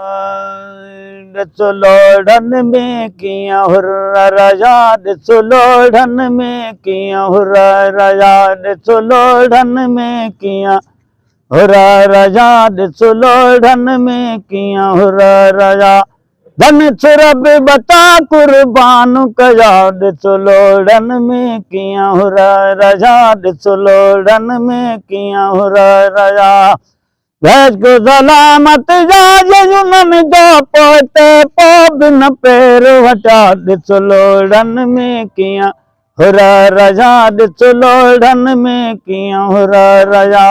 ॾिसो लोढ़न में कीअं हुर राजा, ॾिसो लोढ़न में कीअं हुर राजा, ॾिसो लोढ़न में कीअं हुर राजा, ॾिसो लोढ़न में कीअं हुर राजा। धन सुरभ बता कुर्बान कया, ॾिसो लोढ़न में कीअं हुर राजा, ॾिसो लोढ़न में कीअं हुर राजा। भैस को सलामत जाजुनन जो पोते पो बिन पैर वटा, ॾिसो लोढ़न में कीअं हुर राजा, ॾिसो लोढ़न में कीअं हुर राजा।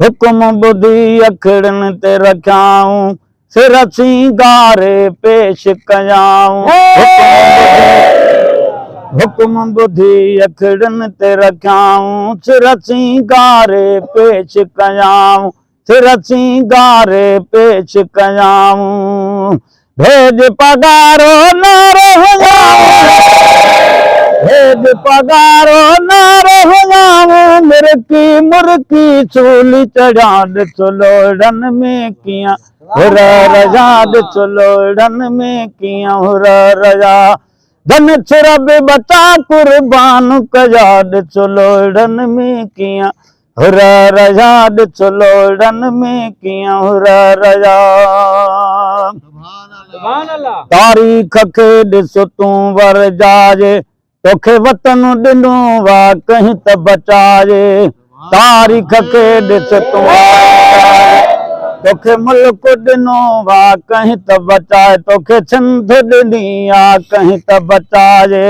हुक्म ॿुधी अखिड़न ते रखियाऊं, सिर सिंगारे पेश कयाऊं। हुक्म ॿुधी अखिड़न ते रखियाऊं, सिर सिंगारे पेश कयाऊं, सिर सिंगारे पेश कयाऊं। भेज पगारो न रहियाऊं, भेज पगारो न रहियाऊं, मुर्की मुर्की सूली चढ़ा, ॾिसो लोढ़न में कीअं हुर राजा, ॾिसो लोढ़न में कीअं हुर राजा। धन सुरभ बचा कुर्बान कया, ॾिसो लोढ़न में कीअं हुर राजा, ॾिसो लोढ़न में कीअं हुर राजा। तारीख़ खे ॾिसो तूं वरजाए, तोखे वतन ॾिनो वा कहीं त बचाए। तारीख़ खे ॾिस तूं तोखे मुल्क ॾिनो वा कहीं त बचाए, तोखे सिंध ॾिनी आ कहीं त बचाए।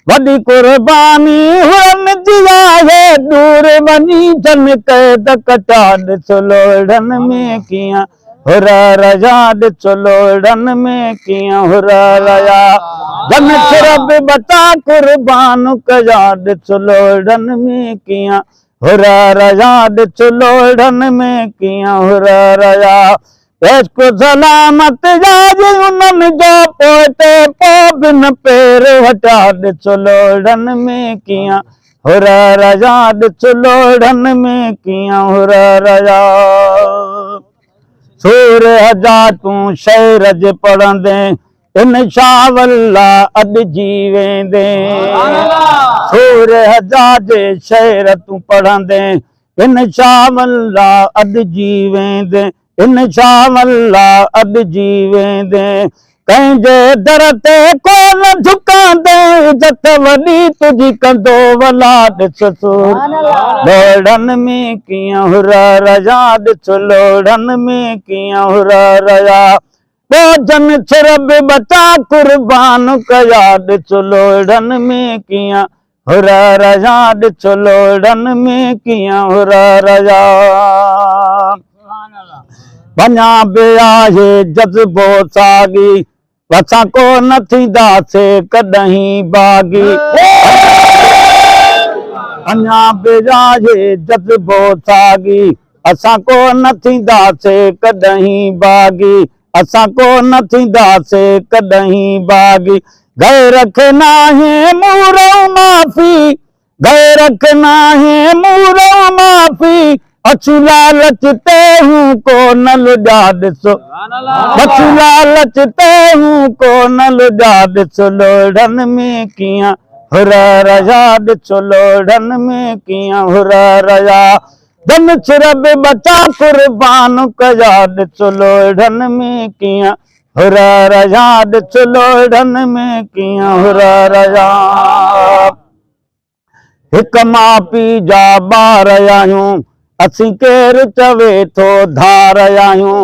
वॾी कुर्बानी हुन जी आहे, दूर वञी जन कैद कटा, ॾिसो लोढ़न में कीअं हुर राजा, ॾिसो लोढ़न में कीअं हुर राजा। धन सुरभ बचा कुर्बान कया, ॾिसो लोढ़न में कीअं हुर राजा, ॾिसो लोढ़न में कीअं हुर राजा। पेश को सलामत जाजुनन जो पोते पो बिन पैर वटा, ॾिसो लोढ़न में कीअं हुर राजा, ॾिसो लोढ़न में कीअं हुर राजा। सूरह जा तूं शेर जे पढ़ंदे, इन शावल्ला अॼु जी वेंदे। सूरह जा जे शेर तूं पढ़ंदे, इन शावल्ला अॼु जी वेंदे, इन शावल्ला अॼु जी वेंदे। कंहिंजे दर ते कोन झुकांदे, इज़त वॾी तुंहिंजी कंदो भला, ॾिसो लोढ़न में कीअं हुर राजा, ॾिसो लोढ़न में कीअं हुर राजा। जन सुरभ बचा कुर्बान कया, ॾिसो लोढ़न में कीअं हुर राजा, ॾिसो लोढ़न में कीअं हुर राजा। वञा बि आहे जज़्बो साॻी, असां को न थींदासीं कॾहिं बाग़ी। अञा बि आहे जज़्बो साॻी, असां को न थींदासीं कॾहिं बाग़ी, असां को न थींदासीं कॾहिं बाग़ी। गैर खे नाहे मूरो माफ़ी, गैर खे नाहे मूरो माफ़ी, अछू लालच ते हूं को न लुॼा, ॾिसो अछू लालच ते हूं को न लुॼा, ॾिसो लोढ़न में कीअं हुर राजा, ॾिसो लोढ़न में कीअं हुर राजा। धन सुरभ बचा कुर्बान कया, ॾिसो लोढ़न में कीअं हुर राजा, ॾिसो लोढ़न में कीअं हुर राजा। हिक माउ पीउ जा ॿार आहियूं, असीं केरु चवे थो धार आहियूं।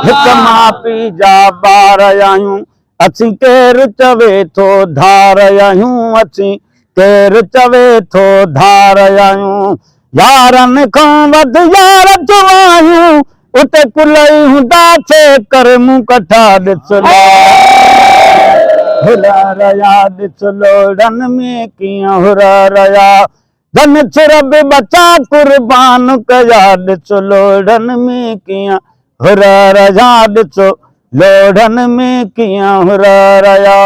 हिक माउ पीउ जा ॿार आहियूं, असीं केरु चवे थो धार आहियूं, असीं केरु चवे थो धार आहियूं। यारनि खां वधि यार जो आहियूं, उते कुलई हूंदासीं कर मूं कठा, ॾिसो हुर राजा, ॾिसो लोढ़न में कीअं हुर राजा। धन सुरभ बचा कुर्बान कया, ॾिसो लोढ़न में कीअं हुर राजा, ॾिसो लोढ़न में कीअं हुर राजा।